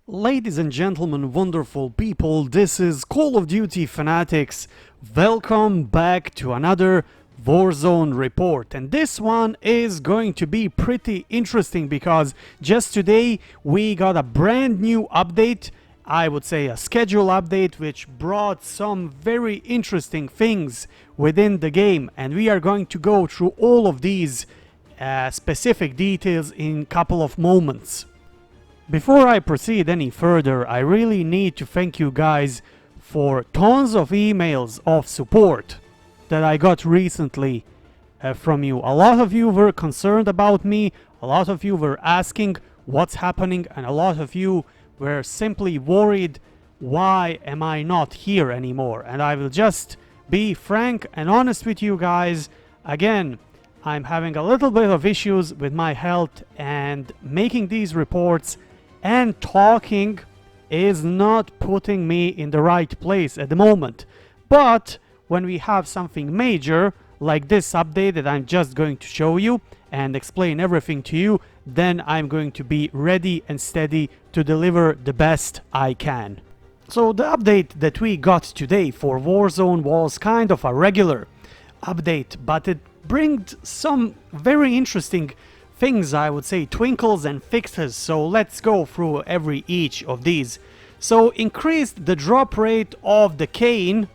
Ladies and gentlemen, wonderful people, this is Call of Duty Fanatics. Welcome back to another Warzone report. And this one is going to be pretty interesting because just today we got a brand new update. I would say a schedule update which brought some very interesting things within the game. And we are going to go through all of these specific details in a couple of moments. Before I proceed any further, I really need to thank you guys for tons of emails of support that I got recently from you. A lot of you were concerned about me, a lot of you were asking what's happening, and a lot of you were simply worried why am I not here anymore. And I will just be frank and honest with you guys. Again, I'm having a little bit of issues with my health, and making these reports and talking is not putting me in the right place at the moment. But when we have something major like this update that I'm just going to show you and explain everything to you, then I'm going to be ready and steady to deliver the best I can. So the update that we got today for Warzone was kind of a regular update, but it brings some very interesting things, I would say, twinkles and fixes. So let's go through each of these. So increased the drop rate of the Canon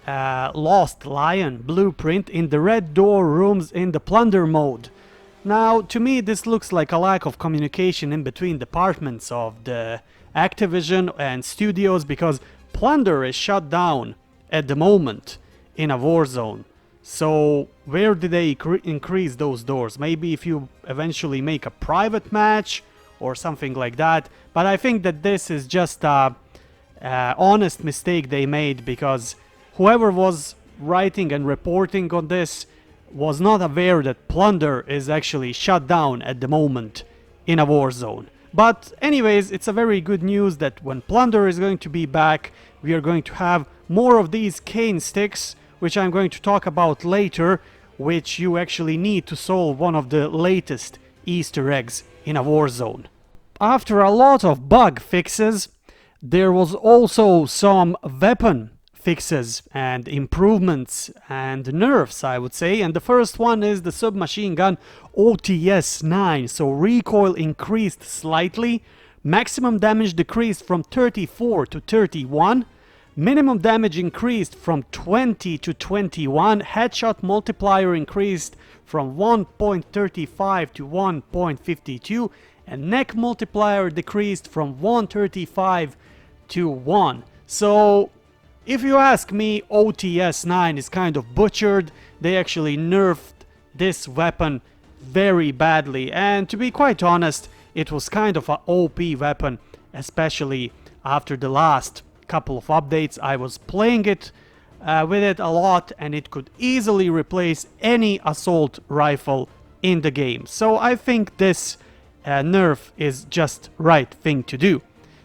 Lost Lion blueprint in the red door rooms in the Plunder mode. Now, to me, this looks like a lack of communication in between departments of the Activision and studios, because Plunder is shut down at the moment in a Warzone. So where did they increase those doors? Maybe if you eventually make a private match or something like that. But I think that this is just a honest mistake they made, because whoever was writing and reporting on this was not aware that Plunder is actually shut down at the moment in a war zone. But anyways, it's a very good news that when Plunder is going to be back, we are going to have more of these cane sticks, which I'm going to talk about later, which you actually need to solve one of the latest Easter eggs in a war zone. After a lot of bug fixes, there was also some weapon fixes and improvements and nerfs, I would say. And the first one is the submachine gun OTS-9. So recoil increased slightly, maximum damage decreased from 34 to 31, minimum damage increased from 20 to 21, headshot multiplier increased from 1.35 to 1.52, and neck multiplier decreased from 135 to 1. So if you ask me, OTS-9 is kind of butchered. They actually nerfed this weapon very badly, and to be quite honest, it was kind of an OP weapon, especially after the last couple of updates. I was playing it with it a lot, and it could easily replace any assault rifle in the game. So I think this nerf is just right thing to do.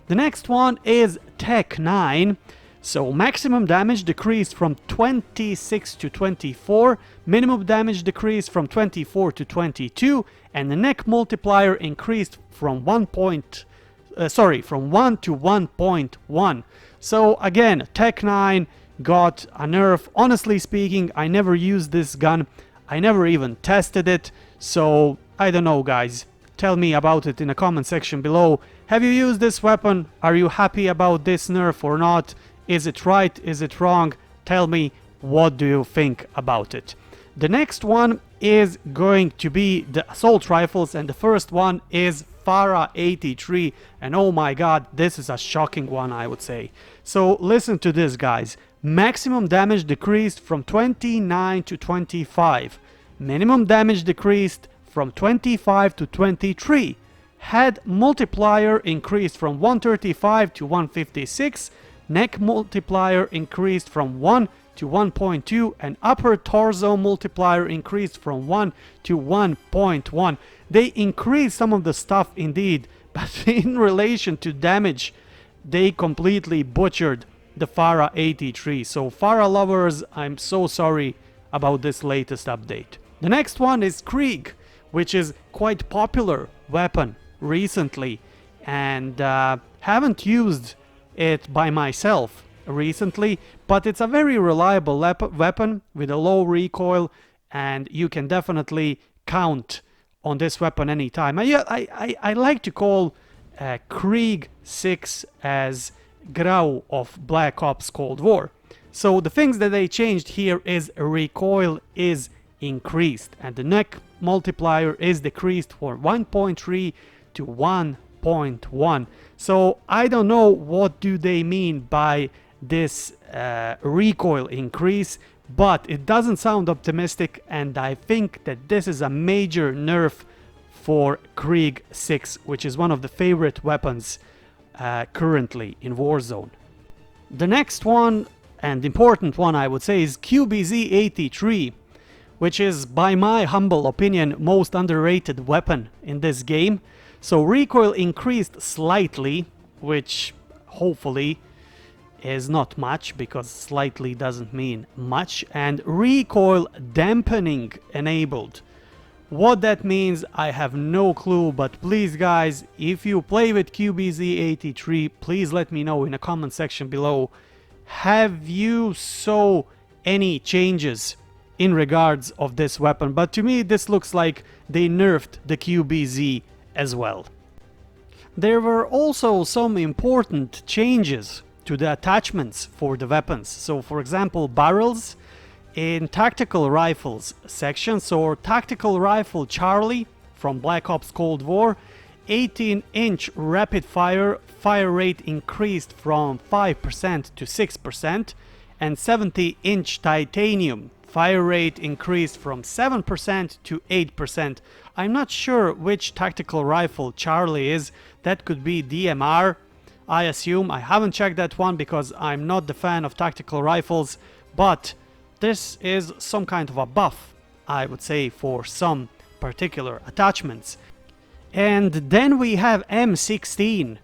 The next one is Tech 9. So maximum damage decreased from 26 to 24, minimum damage decreased from 24 to 22, and the neck multiplier increased from 1 to 1.1. So again, Tech 9 got a nerf. Honestly speaking, I never used this gun. I never even tested it. So I don't know, guys. Tell me about it in the comment section below. Have you used this weapon? Are you happy about this nerf or not? Is it right? Is it wrong? Tell me, what do you think about it? The next one is going to be the assault rifles, and the first one is Farah 83, and oh my god, this is a shocking one, I would say. So listen to this, guys. Maximum damage decreased from 29 to 25. Minimum damage decreased from 25 to 23. Head multiplier increased from 135 to 156. Neck multiplier increased from 1 to 1.2, and upper torso multiplier increased from 1 to 1.1. They increased some of the stuff indeed, but in relation to damage, they completely butchered the Farah 83. So Farah lovers, I'm so sorry about this latest update. The next one is Krig, which is quite popular weapon recently. and haven't used it by myself recently, but it's a very reliable weapon with a low recoil, and you can definitely count on this weapon anytime. I like to call Krig 6 as Grau of Black Ops Cold War. So the things that they changed here is recoil is increased, and the neck multiplier is decreased from 1.3 to 1.1. So I don't know what do they mean by this recoil increase, but it doesn't sound optimistic, and I think that this is a major nerf for Krig 6, which is one of the favorite weapons currently in Warzone. The next one, and important one I would say, is QBZ-83, which is, by my humble opinion, most underrated weapon in this game. So recoil increased slightly, which hopefully is not much, because slightly doesn't mean much, and recoil dampening enabled. What that means, I have no clue, but please guys, if you play with QBZ-83, please let me know in the comment section below. Have you saw any changes in regards of this weapon? But to me this looks like they nerfed the QBZ as well. There were also some important changes to the attachments for the weapons. So for example, barrels in tactical rifles section. So tactical rifle Charlie from Black Ops Cold War, 18-inch rapid fire rate increased from 5% to 6%, and 70-inch titanium fire rate increased from 7% to 8%. I'm not sure which tactical rifle Charlie is. That could be DMR, I assume. I haven't checked that one because I'm not the fan of tactical rifles, but this is some kind of a buff, I would say, for some particular attachments. And then we have M16,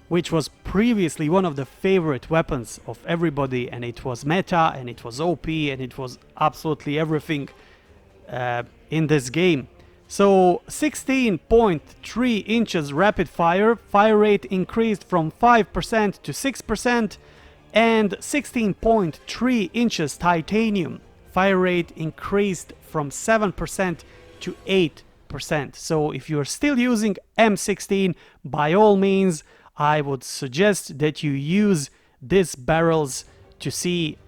which was previously one of the favorite weapons of everybody, and it was meta, and it was OP, and it was absolutely everything in this game. So 16.3 inches rapid fire rate increased from 5% to 6%, and 16.3 inches titanium fire rate increased from 7% to 8%. So if you're still using M16, by all means I would suggest that you use these barrels to see,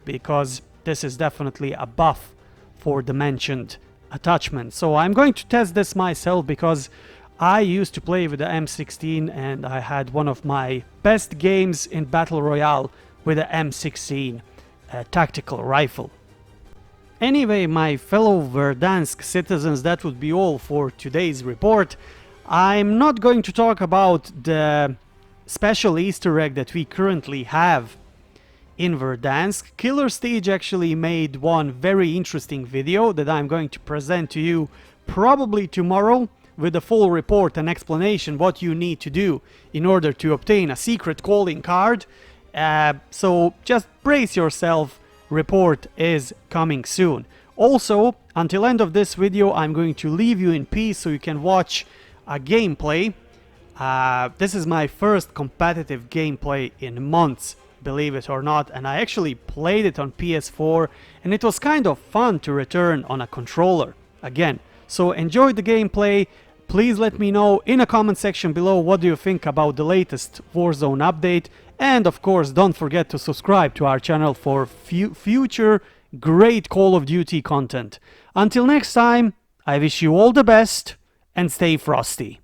because this is definitely a buff for the mentioned attachment. So I'm going to test this myself, because I used to play with the M16 and I had one of my best games in Battle Royale with the M16 tactical rifle. Anyway, my fellow Verdansk citizens, that would be all for today's report. I'm not going to talk about the special Easter egg that we currently have in Verdansk. Killer Stage actually made one very interesting video that I'm going to present to you probably tomorrow, with a full report and explanation what you need to do in order to obtain a secret calling card. So just brace yourself, report is coming soon. Also, until end of this video, I'm going to leave you in peace so you can watch a gameplay. This is my first competitive gameplay in months, believe it or not, and I actually played it on PS4, and it was kind of fun to return on a controller again. So enjoy the gameplay. Please let me know in a comment section below what do you think about the latest Warzone update, and of course don't forget to subscribe to our channel for future great Call of Duty content. Until next time, I wish you all the best and stay frosty.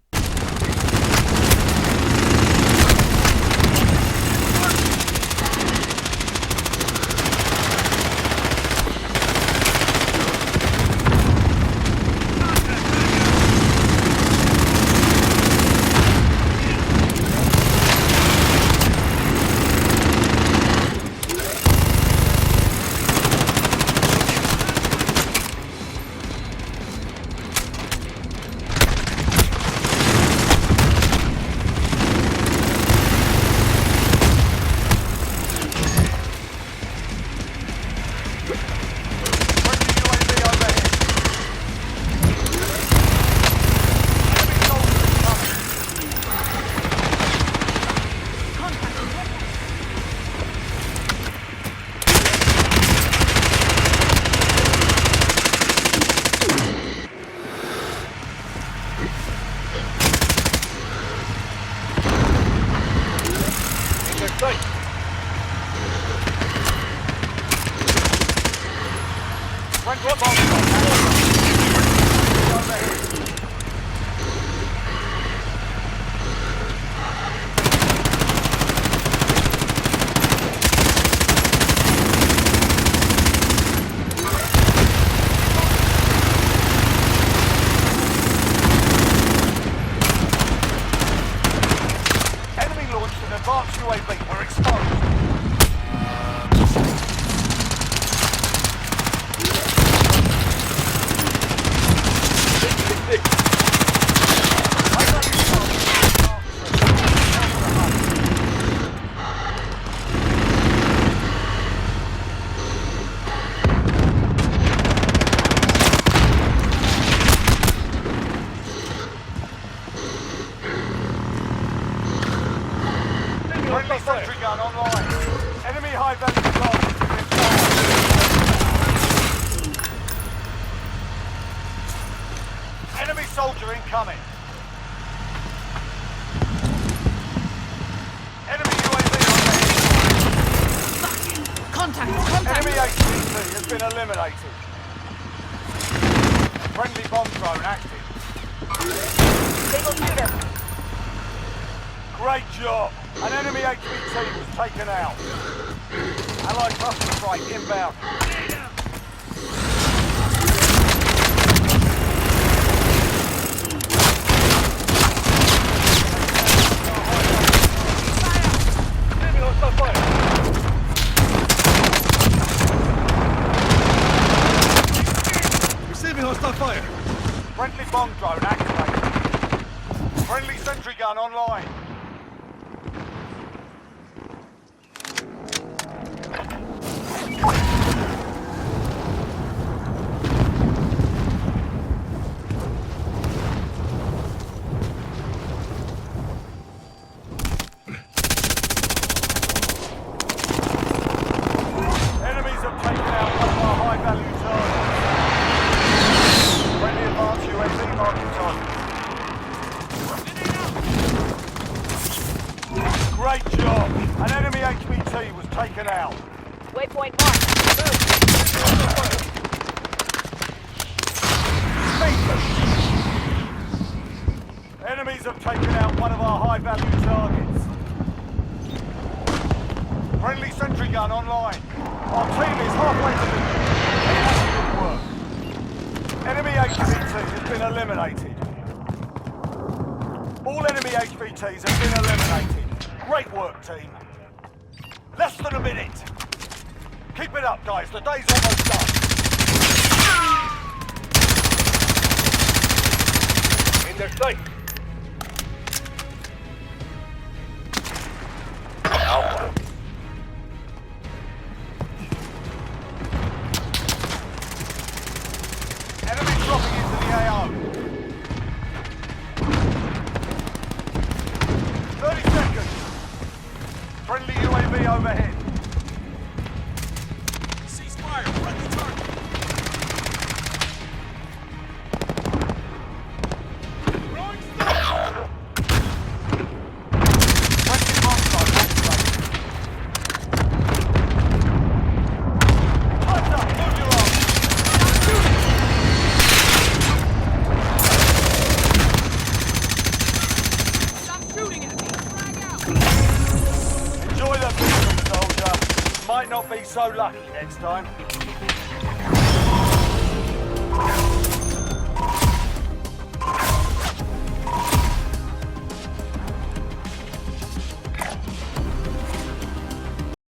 sight. Friendly bomb overhead. Advanced UAV, we're exposed. Friendly sentry gun online. Enemy high value target has been found. Enemy soldier incoming. Enemy UAV overhead. Contact! Enemy HVT has been eliminated. Friendly bomb drone active. Single shooter. Great job. An enemy HVT was taken out. Allied cluster strike inbound. Receiving hostile fire. Friendly bomb drone activated. Friendly sentry gun online. Enemies have taken out one of our high-value targets. Friendly advanced UAV marking target. Great job. An enemy HVT was taken out. Waypoint marked. Enemies have taken out one of our high-value targets. Friendly sentry gun online. Our team is halfway to the good work. Enemy HVT has been eliminated. All enemy HVTs have been eliminated. Great work, team. Less than a minute. Keep it up, guys. The day's almost done. In their sight. Alpha. Enemy dropping into the AO. 30 seconds. Friendly UAV overhead. Cease fire. Friendly target. Friendly bomb drone activated. Time's up. Move your arms. Stop shooting at me! Frag out! Enjoy the victory, soldier. Might not be so lucky next time.